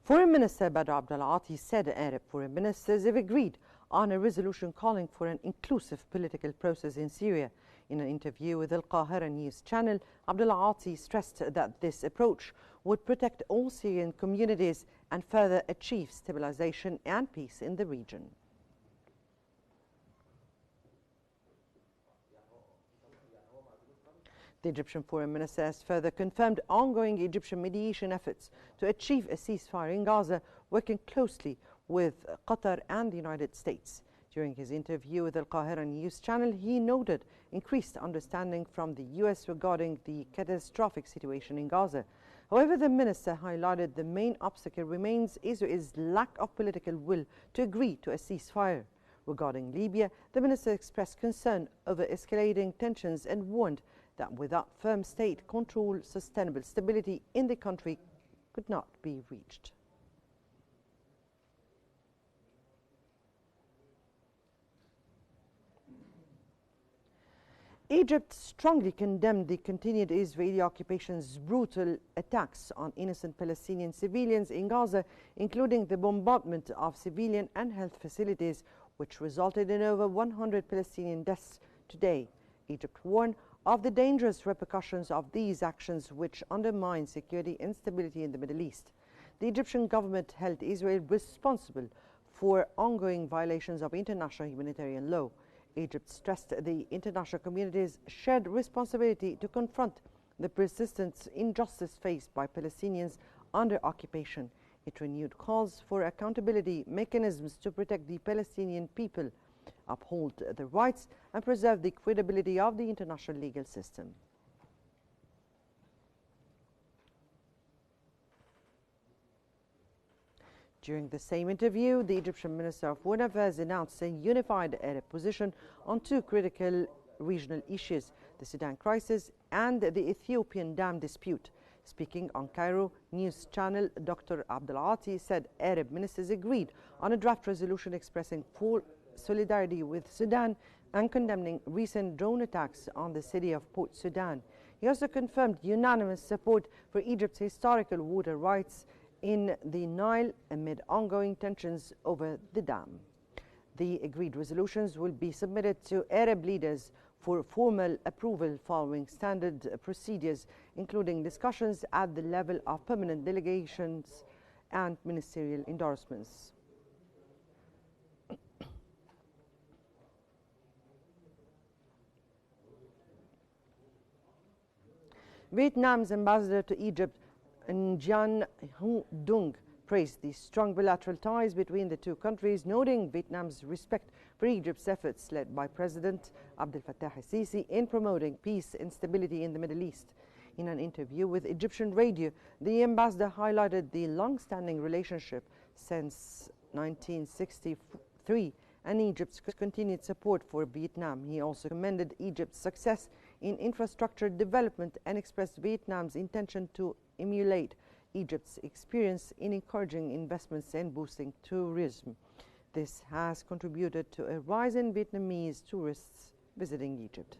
Foreign Minister Badr Abdel-Ati said Arab foreign ministers have agreed on a resolution calling for an inclusive political process in Syria. In an interview with Al News channel, Abdel-Ati stressed that this approach would protect all Syrian communities and further achieve stabilization and peace in the region. The Egyptian foreign minister has further confirmed ongoing Egyptian mediation efforts to achieve a ceasefire in Gaza, working closely with Qatar and the United States. During his interview with Al News channel, he noted increased understanding from the U.S. regarding the catastrophic situation in Gaza. However, the minister highlighted the main obstacle remains Israel's lack of political will to agree to a ceasefire. Regarding Libya, the minister expressed concern over escalating tensions and warned that without firm state control, sustainable stability in the country could not be reached. Egypt strongly condemned the continued Israeli occupation's brutal attacks on innocent Palestinian civilians in Gaza, including the bombardment of civilian and health facilities, which resulted in over 100 Palestinian deaths today. Egypt warned of the dangerous repercussions of these actions, which undermine security and stability in the Middle East. The Egyptian government held Israel responsible for ongoing violations of international humanitarian law. Egypt stressed the international community's shared responsibility to confront the persistent injustice faced by Palestinians under occupation. It renewed calls for accountability mechanisms to protect the Palestinian people, uphold the rights, and preserve the credibility of the international legal system. During the same interview, the Egyptian Minister of Foreign Affairs announced a unified Arab position on two critical regional issues, the Sudan crisis and the Ethiopian dam dispute. Speaking on Cairo News channel, Dr. Abdel-Ati said Arab ministers agreed on a draft resolution expressing full solidarity with Sudan and condemning recent drone attacks on the city of Port Sudan. He also confirmed unanimous support for Egypt's historical water rights in the Nile amid ongoing tensions over the dam. The agreed resolutions will be submitted to Arab leaders for formal approval following standard procedures, including discussions at the level of permanent delegations and ministerial endorsements. Vietnam's ambassador to Egypt, Nguyen Hu Dung, praised the strong bilateral ties between the two countries, noting Vietnam's respect for Egypt's efforts led by President Abdel Fattah al-Sisi in promoting peace and stability in the Middle East. In an interview with Egyptian radio, the ambassador highlighted the long-standing relationship since 1963 and Egypt's continued support for Vietnam. He also commended Egypt's success in infrastructure development and expressed Vietnam's intention to emulate Egypt's experience in encouraging investments and boosting tourism. This has contributed to a rise in Vietnamese tourists visiting Egypt.